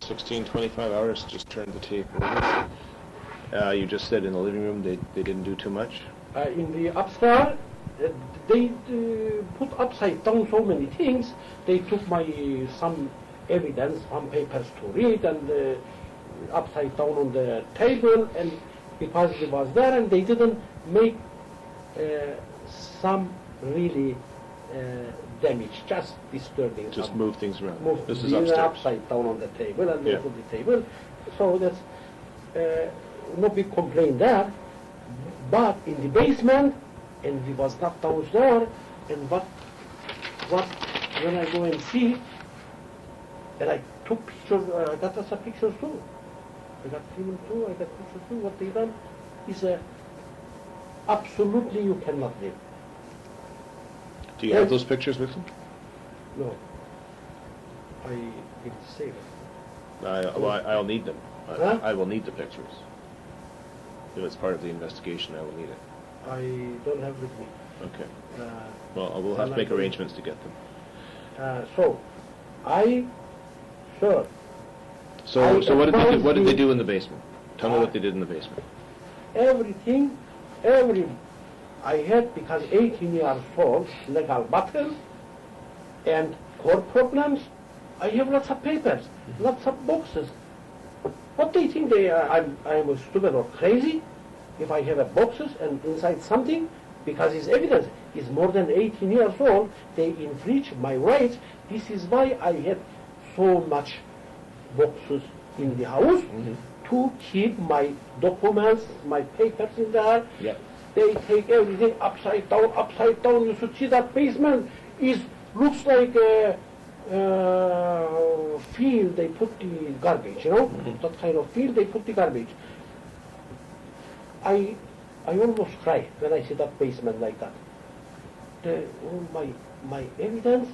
16-25 hours, just turned the tape over. You just said in the living room they didn't do too much? In the upstairs, they put upside down so many things. They took some evidence, some papers to read, and upside down on the table, and because it was there, and they didn't make some really damage, just disturbing. Just move things around. This is upside down on the table and move on the table. So that's no big complaint there. But in the basement, and we was not downstairs, and what when I go and see, and I took pictures, I got us a pictures too. I got film too, I got pictures too. What they done is absolutely you cannot live. Do you have those pictures with you? No. I will save it. I'll need them. Huh? I will need the pictures. If it's part of the investigation, I will need it. I don't have with me. Okay. Well, we'll have to make arrangements to get them. So what did they do in the basement? Tell me what they did in the basement. Everything, I had, because 18 years old, legal battle and court problems, I have lots of papers, lots of boxes. What do you think I'm stupid or crazy if I have a boxes and inside something? Because it's evidence. It's more than 18 years old. They infringe my rights. This is why I had so much boxes in the house to keep my documents, my papers in there. Yep. They take everything upside down, upside down. You should see that basement looks like a field. They put the garbage, you know, that kind of field. They put the garbage. I almost cry when I see that basement like that. My evidence,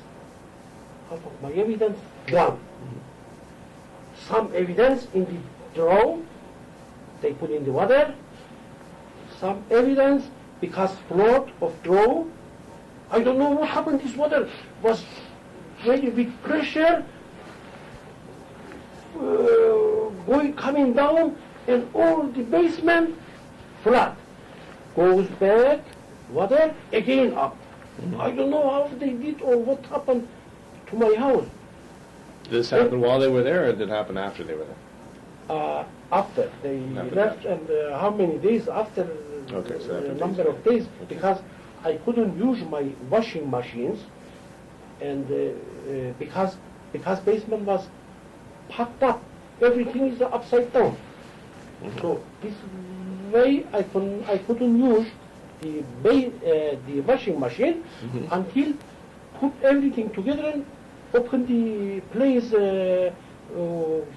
half of my evidence gone. Some evidence in the drawer, they put in the water. Some evidence, because flood of drawer, I don't know what happened. This water was very big pressure, coming down, and all the basement flood. Goes back, water, again up. I don't know how they did or what happened to my house. Did this happen while they were there, or did it happen after they were there? After they left, and how many days after? Okay, so a number of days, because I couldn't use my washing machines, and because basement was packed up, everything is upside down. So this way I couldn't use the washing machine until put everything together and open the place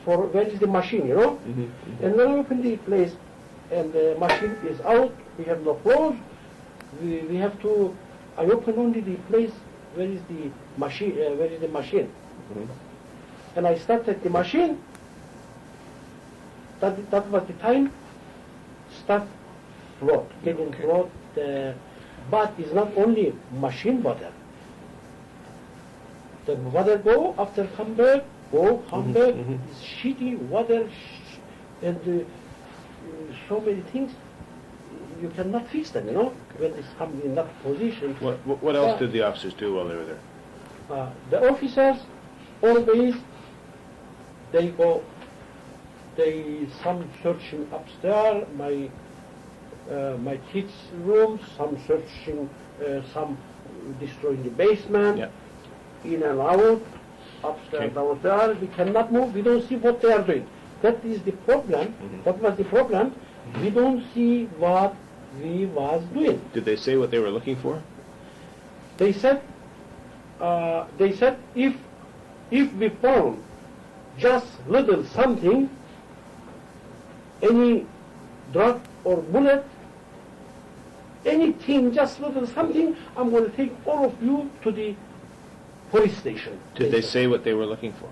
for where is the machine, you know. And when I open the place and the machine is out, we have no clothes. We have to. I open only the place where is the machine. And I started the machine. That was the time. Start flood, getting flood. But it's not only machine water. The water go after come back. It's shitty water, and so many things. You cannot fix them, you know, when it's come in that position. What else did the officers do while they were there? The officers always some searching upstairs, my kids' room, some searching, some destroying the basement, in and out, upstairs, downstairs. We cannot move. We don't see what they are doing. That is the problem. That was the problem. We don't see what we was doing. Did they say what they were looking for? They said if we found just little something, any drug or bullet, anything, just little something, I'm going to take all of you to the police station. Did they say what they were looking for?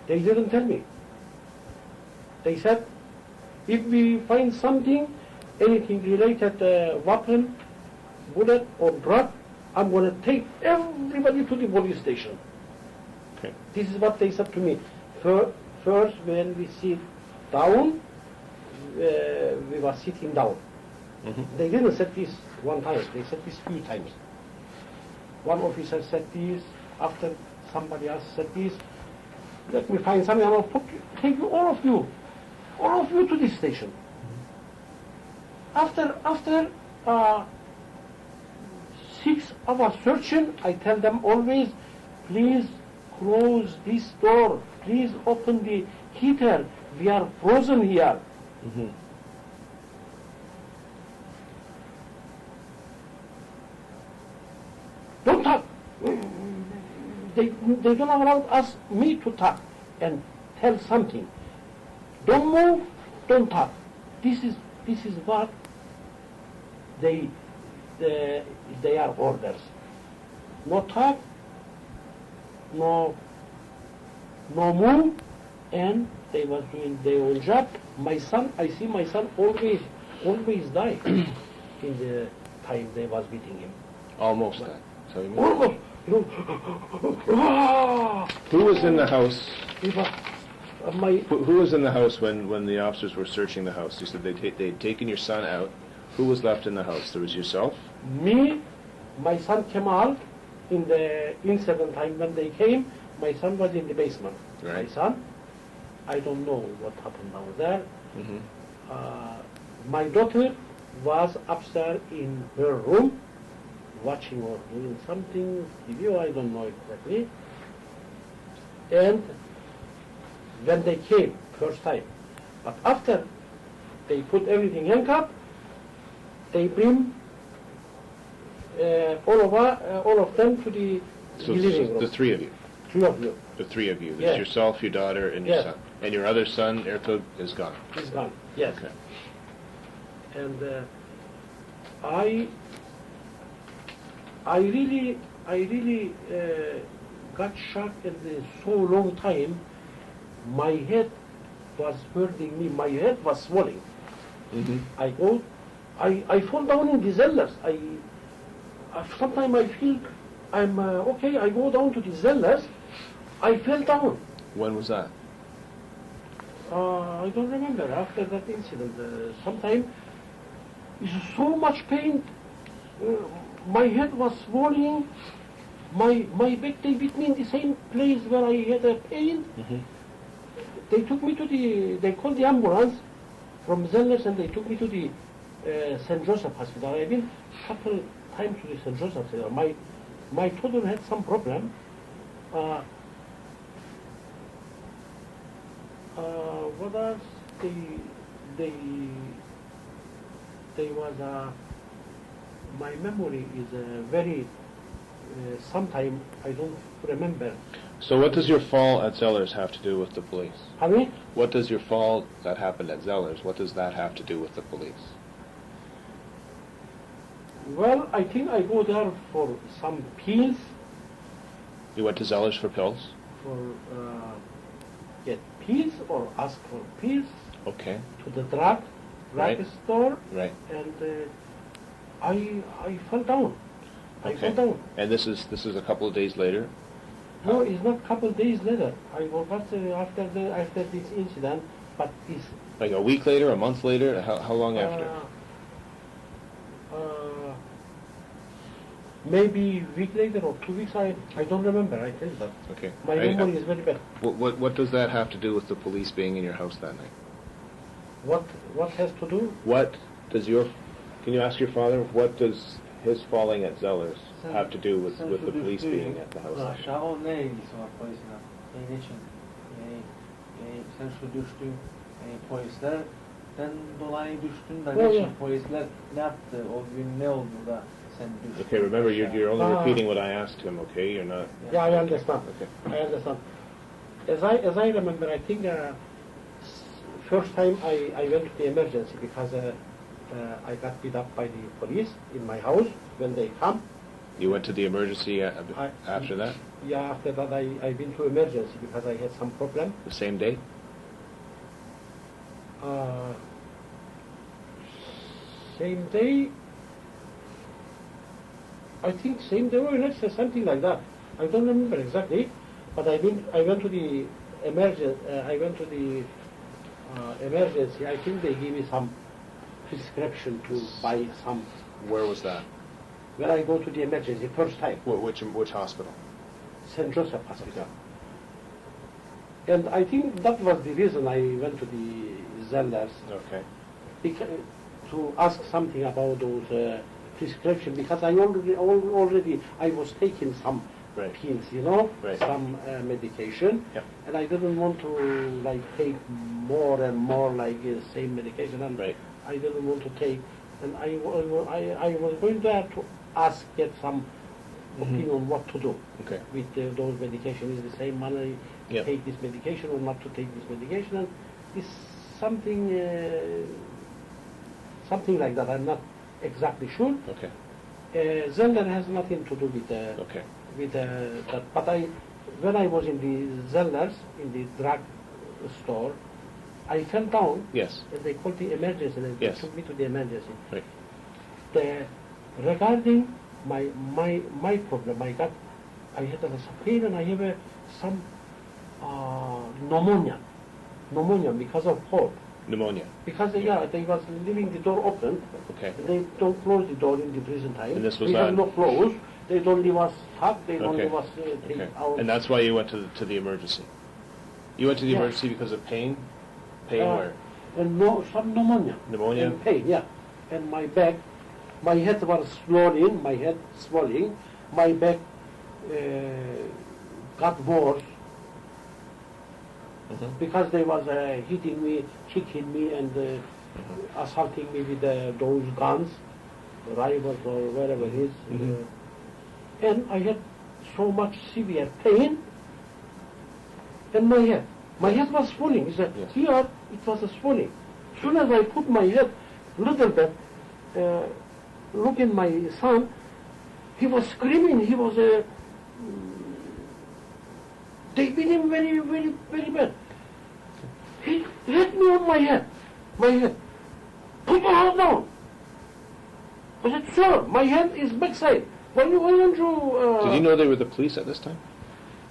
They didn't tell me. They said, if we find something, anything related weapon, bullet or drug, I'm going to take everybody to the police station. Okay. This is what they said to me. First, when we sit down, we were sitting down. They didn't say this one time. They said this few times. One officer said this, after somebody else said this. Let me find something, and I'll take you, all of you to this station. After 6 hours searching, I tell them always, please close this door. Please open the heater. We are frozen here. Don't talk. They don't allow me to talk and tell something. Don't move. Don't talk. This is what they are orders. No talk. No move. And they was doing their own job. My son, I see my son always die in the time they was beating him. Almost that. So you mean? Almost. Who was in the house? My Who was in the house when the officers were searching the house? You said they'd taken your son out. Who was left in the house? There was yourself? me, my son Kemal, in the incident time when they came, my son was in the basement. Right. My son, I don't know what happened down there. My daughter was upstairs in her room, watching or doing something, TV, I don't know exactly. And when they came, first time, but after they put everything handcuffed, they bring all of them to the living room. The three of you? Three of you. The three of you. There's Yes. yourself, your daughter, and your Yes. son. And your other son, Ertug, is gone. He's gone, yes. Okay. And I really got shocked in so long time. My head was hurting me. My head was swelling. I fall down in the cellars. Sometimes I feel I'm okay. I go down to the cellars. I fell down. When was that? I don't remember after that incident. Sometime it's so much pain. My head was swelling. My back, they beat me in the same place where I had a pain. They took me to they called the ambulance from Zellers and they took me to the St. Joseph Hospital. I've been a couple times to the St. Joseph Hospital. My toddler had some problem. What else? They was my memory is very. Sometime I don't remember. So what does your fall at Zellers have to do with the police? Pardon me? What does your fall that happened at Zellers, what does that have to do with the police? Well, I think I go there for some pills, You went to Zellers for pills? for get pills or ask for pills Okay. to the drug Right. store, Right. and I fell down. I Okay. fell down. And this is a couple of days later? No, it's not a couple days later. I forgot after this incident, but it's Like a week later, a month later? How long after? Maybe a week later or 2 weeks. I don't remember. I tell you that. Okay. My memory is very bad. What does that have to do with the police being in your house that night? What has to do? What does can you ask your father, what does his falling at Zellers have to do with the police being at the house? Aşağı o ne ilgisi var polisle? Ne için? Sen şu düştün polislerden dolayı düştün da ne için polisler ne yaptı? O gün ne oldu da sen düştün? Okay, remember you're only Ah. repeating what I asked him, okay? You're not... Yeah, I understand. Okay. I understand. As I remember, I think first time I went to the emergency because I got beat up by the police in my house when they come. You went to the emergency after that? Yeah, after that I've been to emergency because I had some problem. The same day? Same day, I think same day or next day, something like that. I don't remember exactly. But I went to the emergency. Emergency. I think they gave me some prescription to buy some. Where was that? When I go to the emergency first time. Which hospital? St. Joseph Hospital. And I think that was the reason I went to the Zellers. Okay. To ask something about those prescription, because I already I was taking some Right. pills, you know, Right. some medication, Yep. and I didn't want to like take more and more like same medication, and Right. I didn't want to take, and I was going there to get some opinion what to do Okay. with those medication. Is the same money Yep. take this medication or not to take this medication? And it's something something like that. I'm not exactly sure. Okay. Zeller has nothing to do with Okay. that. But when I was in the Zellers, in the drug store, I fell down. Yes. And they called the emergency, and they Yes. took me to the emergency. Right. Regarding my problem, I had a pain, and I have some pneumonia because of cold. Pneumonia. Because they was leaving the door open. Okay. They don't close the door in the prison time. And this was we have that? no close. They don't leave us stuck. They don't Okay. leave us take Okay. out. And that's why you went to the emergency. You went to the Yeah. emergency because of pain. Pain where? And some pneumonia. Pneumonia? And pain, yeah. And my back, my head was swollen. My head swelling. My back got worse because they was hitting me, kicking me, and assaulting me with those guns, rifles or whatever it is. And I had so much severe pain in my head. My head was swelling. Yes. Here it was swelling. As soon as I put my head little bit, look at my son, he was screaming. He was they beat him very, very, very bad. He hit me on my head. Put your hand down. I said, sir, my hand is backside. Why don't you... Did you know they were the police at this time?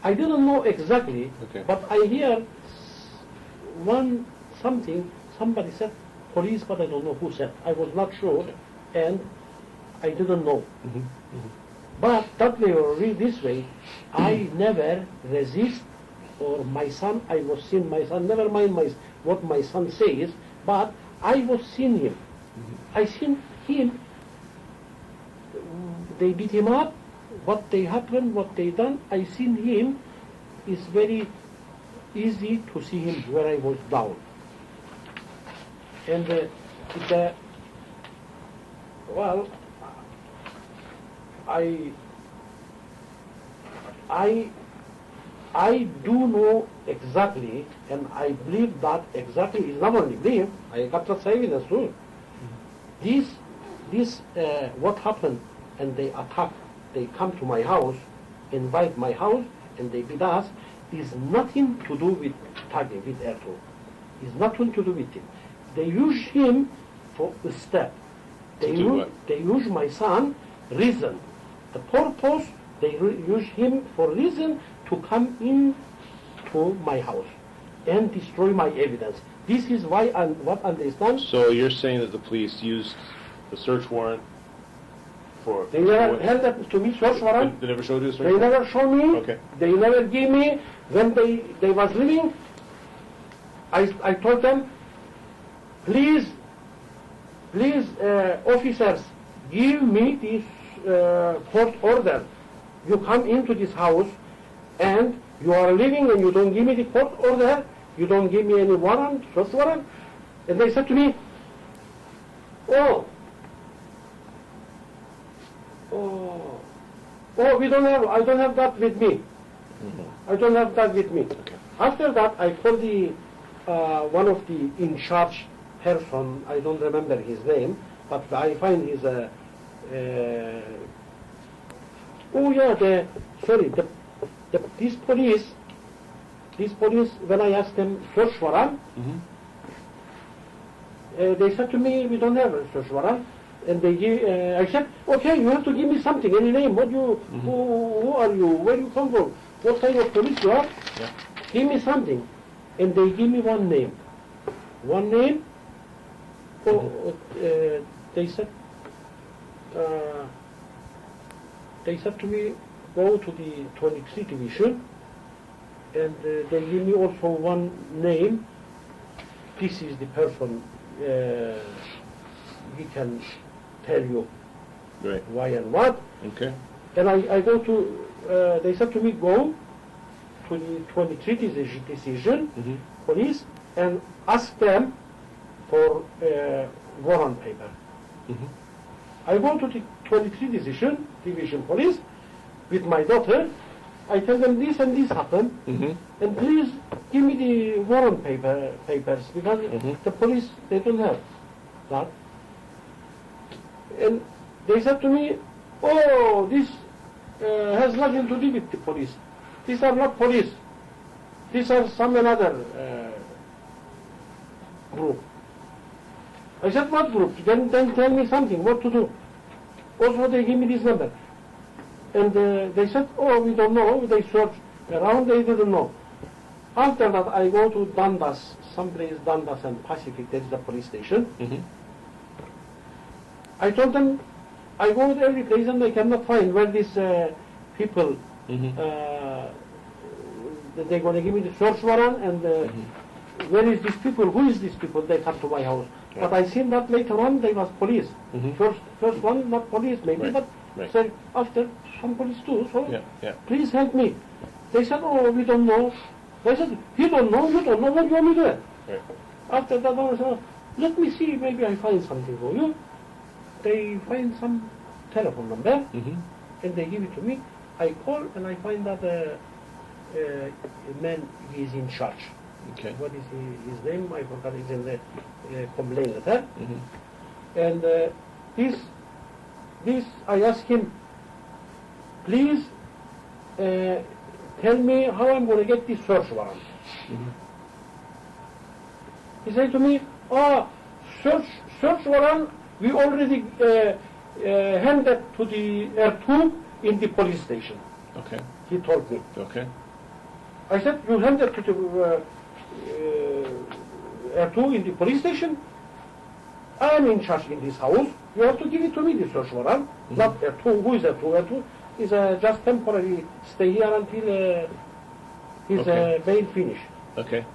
I didn't know exactly, Okay. but I hear somebody said police, but I don't know who said. I was not sure, Okay. and I didn't know. But that way or read this way, I never resist, or my son, I was seeing my son, never mind what my son says, but I was seeing him. I seen him, they beat him up, what they happened, what they done, I seen him. It's very easy to see him where I was down. And well, I do know exactly, and I believe that exactly is not only believe, I got that evidence too. This what happened, and they attack, they come to my house, invite my house, and they beat us, is nothing to do with tagging, with Ertuğrul. It's nothing to do with him. They use him for a step. They use my son, reason. The purpose, they use him for reason to come in to my house and destroy my evidence. This is why what understand. So you're saying that the police used the search warrant for... They never held that to me, search warrant. They never showed you the search They warrant? never show me. Okay. They never give me. When they was leaving, I told them, please, officers, give me this court order. You come into this house, and you are living, and you don't give me the court order. You don't give me any warrant, search warrant. And they said to me, oh, we don't have. I don't have that with me. I don't have that with me. Okay. After that, I called the one of the in charge person. I don't remember his name, but I find his. This police. When I asked them search warrant, they said to me, we don't have a search warrant. And they I said, okay, you have to give me something, any name. Who are you? Where you come from? what kind of police you are? Yeah. Give me something. And they give me one name. One name, they said to me, go to the 23 division, and they give me also one name. This is the person, he can tell you Right. why and what. Okay. And I go to, they said to me, go to the 23 division, Mm-hmm. police, and ask them for warrant paper. Mm-hmm. I go to the 23 division police with my daughter. I tell them this and this happened, Mm-hmm. and please give me the warrant papers, because the police, they don't have that. And they said to me, oh, this has nothing to do with the police. These are not police. These are some another group. I said, what group? Then tell me something, what to do. Also, they give me this number. And they said, oh, we don't know. They searched around, they didn't know. After that, I go to Dundas, someplace Dundas and Pacific, that is the police station. Mm-hmm. I told them, I go to every place and I cannot find where these people, they're going to give me the search warrant, and where is these people, who is these people, they come to my house. Yeah. But I seen that later on, they was police. Mm-hmm. First one, not police maybe, Right. but Right. said after some police too, so Yeah. Yeah. please help me. They said, oh, we don't know. I said, you don't know, what do you want me to do? Right. After that, I said, let me see, maybe I find something for you. They find some telephone number, Mm-hmm. and they give it to me. I call, and I find that a man is in charge. Okay. What is his name? I forgot. It's in the complaint letter. Mm-hmm. And this, I asked him, please tell me how I'm going to get this search warrant. Mm-hmm. He said to me, oh, search warrant, we already handed to the R2 in the police station. Okay. He told me. Okay. I said, you handed to the R2 in the police station? I am in charge in this house. You have to give it to me, the search warrant. Mm-hmm. Not R2. Who is R2? R2 is just temporary stay here until his bail finish. Okay.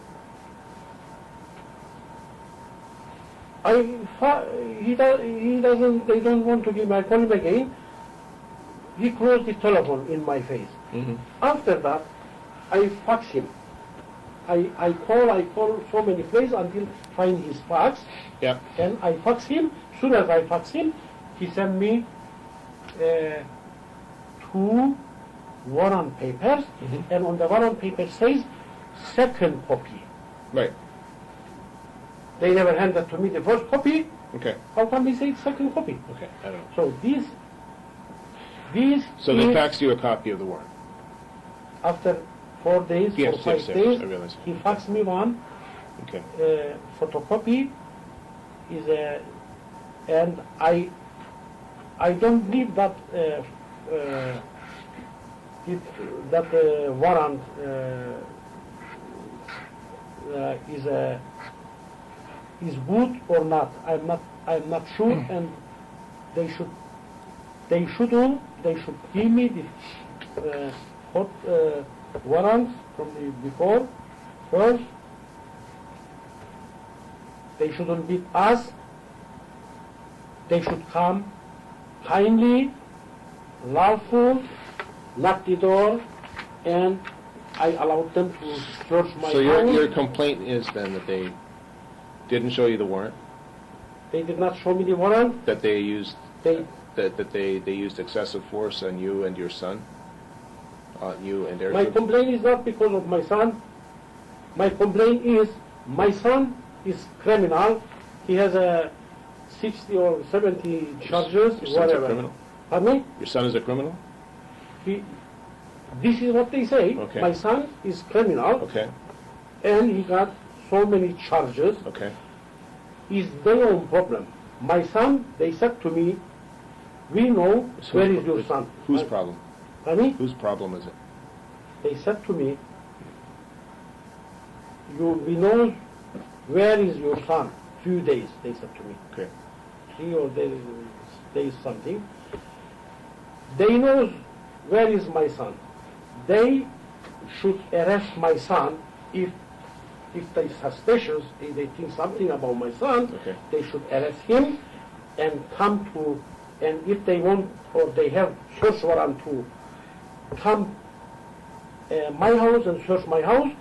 He doesn't. They don't want to give me. I call him again. He closed the telephone in my face. Mm-hmm. After that, I fax him. I call so many places until find his fax. Yeah. And I fax him. Soon as I fax him, he sent me 2 warrant papers, and on the warrant paper says second copy. Right. They never handed to me the first copy. Okay. How come they say second copy? Okay. I don't know. So these. So they faxed you a copy of the warrant. After 4 days, Yes, 4 or 5 yes, days, I realize. he faxed me one. Okay. Photocopy is and I don't need that warrant is good or not. I'm not sure, and they should give me the hot warrants from the before first. They shouldn't beat us. They should come kindly, lawful, knock the door, and I allowed them to search my house. So your complaint is then that they didn't show you the warrant? They did not show me the warrant. That they used They they used excessive force on you and your son? On you and their My complaint is not because of my son. My complaint is my son is criminal. He has a 60 or 70 charges, Your son's whatever. a criminal? Pardon me? Your son is a criminal? This is what they say. Okay. My son is criminal, Okay. and he got so many charges. Okay. It's their own problem. My son, they said to me, we know So where is your son. Whose problem? Pardon me? Whose problem is it? they said to me, we know where is your son. Few days, they said to me. Okay. 3 or days something. They know where is my son. They should arrest my son if they suspicious, if they think something about my son, Okay. they should arrest him and come to, and if they want or they have search warrant to come my house and search my house,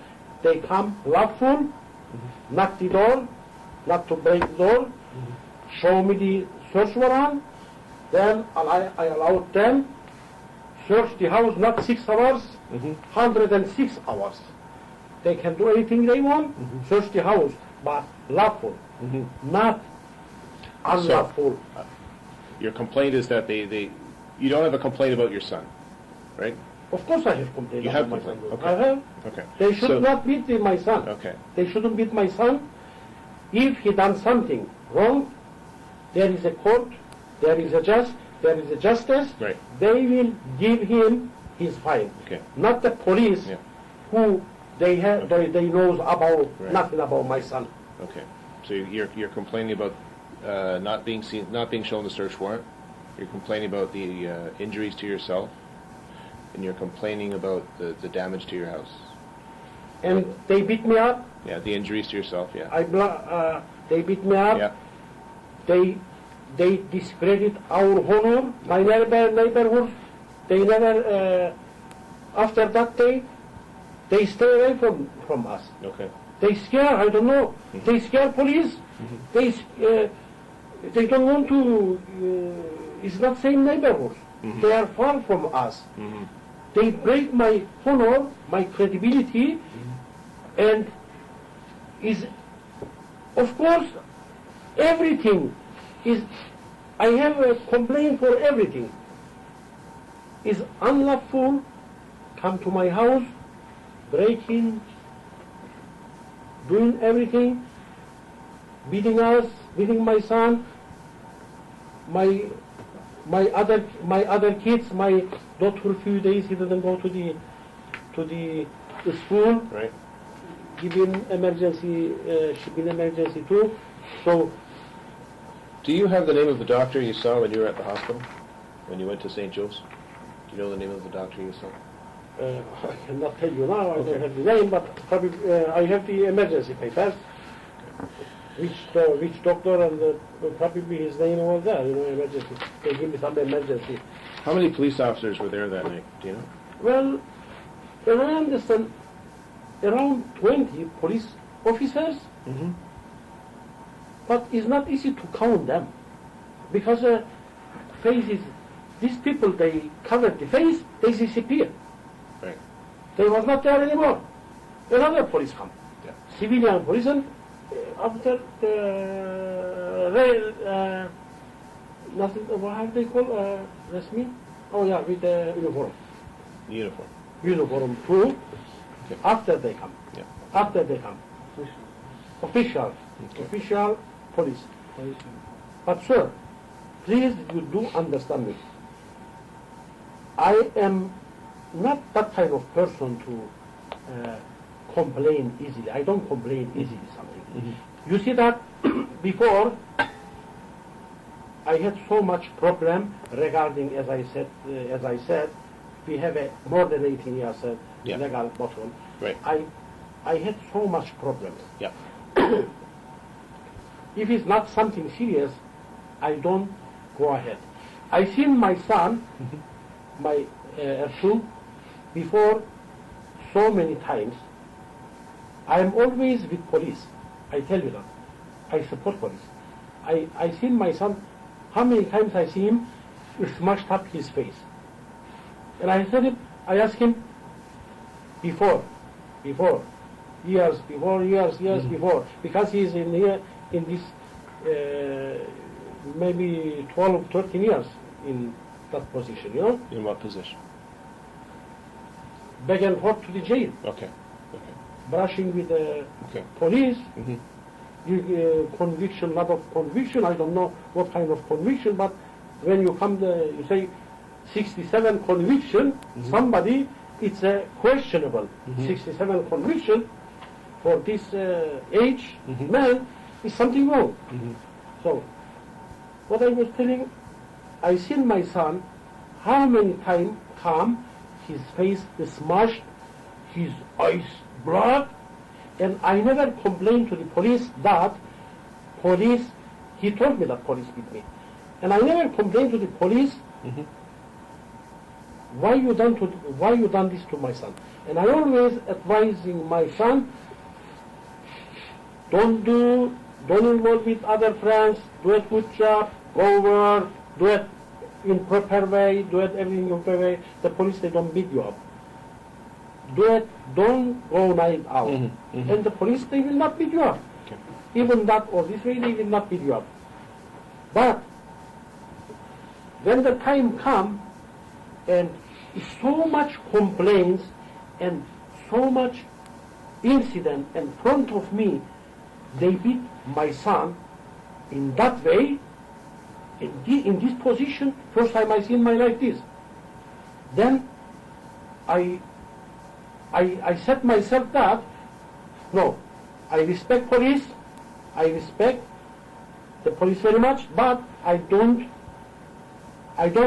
they come lawful, knock the door, not to break the door, show me the search warrant, then I allowed them search the house not 6 hours, 106 hours. They can do anything they want, search the house, but lawful, not unlawful. So, your complaint is that you don't have a complaint about your son, right? Of course I have complained You about have my complained, son. okay. I have. Okay. They should So- not beat my son. Okay. They shouldn't beat my son. If he done something wrong, there is a court, there is a judge, there is a justice. Right. They will give him his fine. Okay. Not the police Yeah. who they knows about Right. nothing about my son. Okay. So you're complaining about not being shown the search warrant. You're complaining about the injuries to yourself, and you're complaining about the damage to your house. And they beat me up. Yeah, the injuries to yourself. Yeah. They beat me up. Yeah. They discredit our honor, my neighborhood. They never, after that day, they stay away from us. Okay. They scare, I don't know. They scare police. They don't want to, it's not same neighborhood. They are far from us. They break my honor, my credibility, and is, of course, everything is, I have a complaint for everything. Is unlawful, come to my house, breaking, doing everything, beating us, beating my son, my other kids, my daughter few days he didn't go to the school. Right. Given emergency, she been emergency too. So Do you have the name of the doctor you saw when you were at the hospital? When you went to St. Joe's? Do you know the name of the doctor you saw? I cannot tell you now. I Okay. don't have the name, but probably I have the emergency papers. Which doctor and probably his name over there. Emergency. They give me some emergency. How many police officers were there that night? Do you know? Well, when I understand, around 20 police officers, but it's not easy to count them because faces. These people, they covered the face, they disappeared. Right. They was not there anymore. Another police come. Yeah. Civilian police, and after nothing, what have they called? Resmi? Oh yeah, with the uniform. Uniform. Uniform too. Okay. After they come. Yeah. After they come. Official. Okay. Official police. But sir, please you do understand me. I am not that type of person to complain easily. I don't complain easily something. You see that before I had so much problem regarding, as I said, we have a more than 18 years Yeah. legal bottom. Right. I had so much problems. Yeah. If it's not something serious, I don't go ahead. I seen my son, my Ertuğ, before so many times. I am always with police. I tell you that. I support police. I seen my son, how many times I see him, smashed up his face. And I asked him, before, years before, because he is in here, in this, maybe 12, 13 years in that position, In what position? back and forth to the jail, Okay. brushing with the Okay. police, Mm-hmm. conviction, lot of conviction, I don't know what kind of conviction, but when you come, you say 67 conviction, somebody it's a questionable 67 conviction for this age man is something wrong. So, what I was telling, I seen my son how many times come, his face is smashed, his eyes blood, and I never complained to the police that police, he told me that police beat me. And I never complained to the police, why you done this to my son? And I always advising my son, don't involve with other friends, do a good job, go over, do it in proper way, do it everything in proper way. The police, they don't beat you up. Do it, don't go night out. And the police, they will not beat you up. Okay. Even that or this way, they will not beat you up. But when the time comes, and so much complaints and so much incident in front of me, they beat my son in that way, in this position, first time I seen my life this. Then I said myself that, no, I respect police, I respect the police very much, but I don't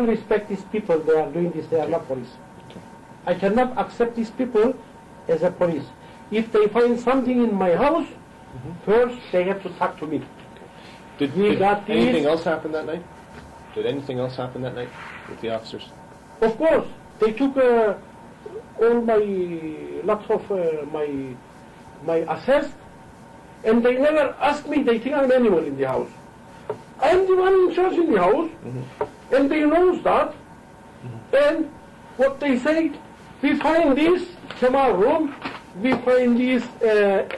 respect these people. They are doing this, they are not police. I cannot accept these people as a police. If they find something in my house, first they have to talk to me. Did anything else happen that night? Did anything else happen that night with the officers? Of course, they took all my lots of my assets, and they never asked me. They think I'm an animal in the house. I'm the one in charge in the house, and they knows that. And what they say, we find this Kemal room, we find this 2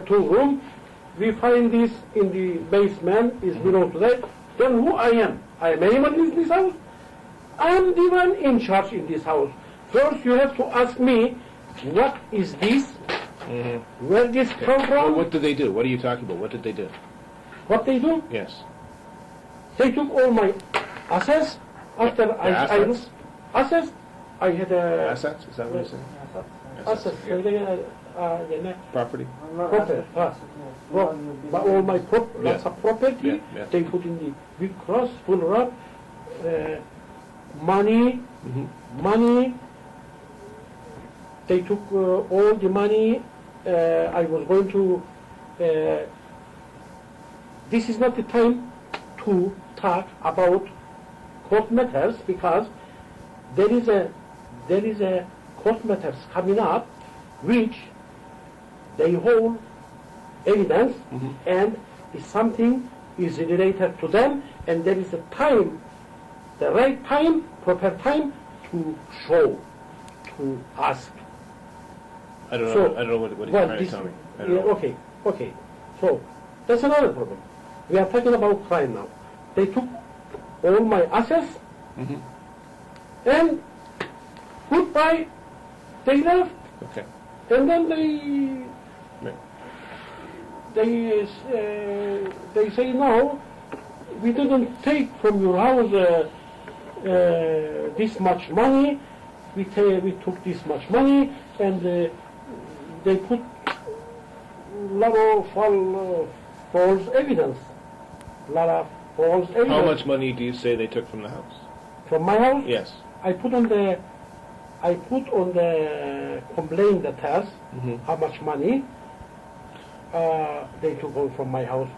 room, we find this in the basement, is belong to that. Then who I am? I am anyone in this house? I am the one in charge in this house. First you have to ask me, what is this? Where this come from? What did they do? What are you talking about? What did they do? What they do? Yes. They took all my assets. After assets? Assets, I had a... Assets? Is that what you're saying? Assets. Property? Property. But all my lots of property, they put in the big cross, full wrap, money, they took all the money. I was going to, this is not the time to talk about court matters, because there is a court matters coming up which they hold evidence, and if something is related to them, and there is a time, the right time, proper time to show, to ask. I don't know what you're trying to tell me. Okay. So that's another problem. We are talking about crime now. They took all my assets, and goodbye, they left. Okay. And then they say, no, we didn't take from your house this much money. We took this much money, and they put a lot of false evidence. How much money do you say they took from the house? From my house? Yes. I put on the complaint letters how much money they took on from my house.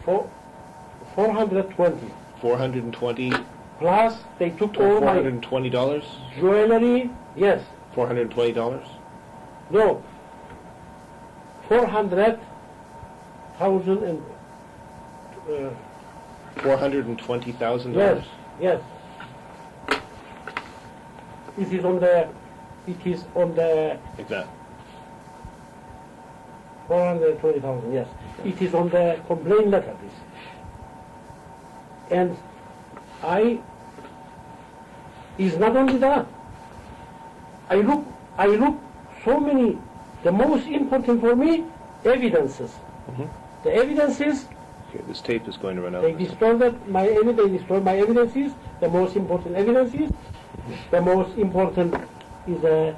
420. 420. Plus they took all my $420. jewelry. Yes. $420. No. 400,000 and. $420,000. Yes. It is on the Exactly. 420,000, yes. It is on the complaint letter, this. And it's not only that. I look so many, the most important for me, evidences. The evidences, Okay, this tape is going to run out. they destroyed my evidences, the most important evidences, The most important is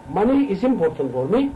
money is important for me.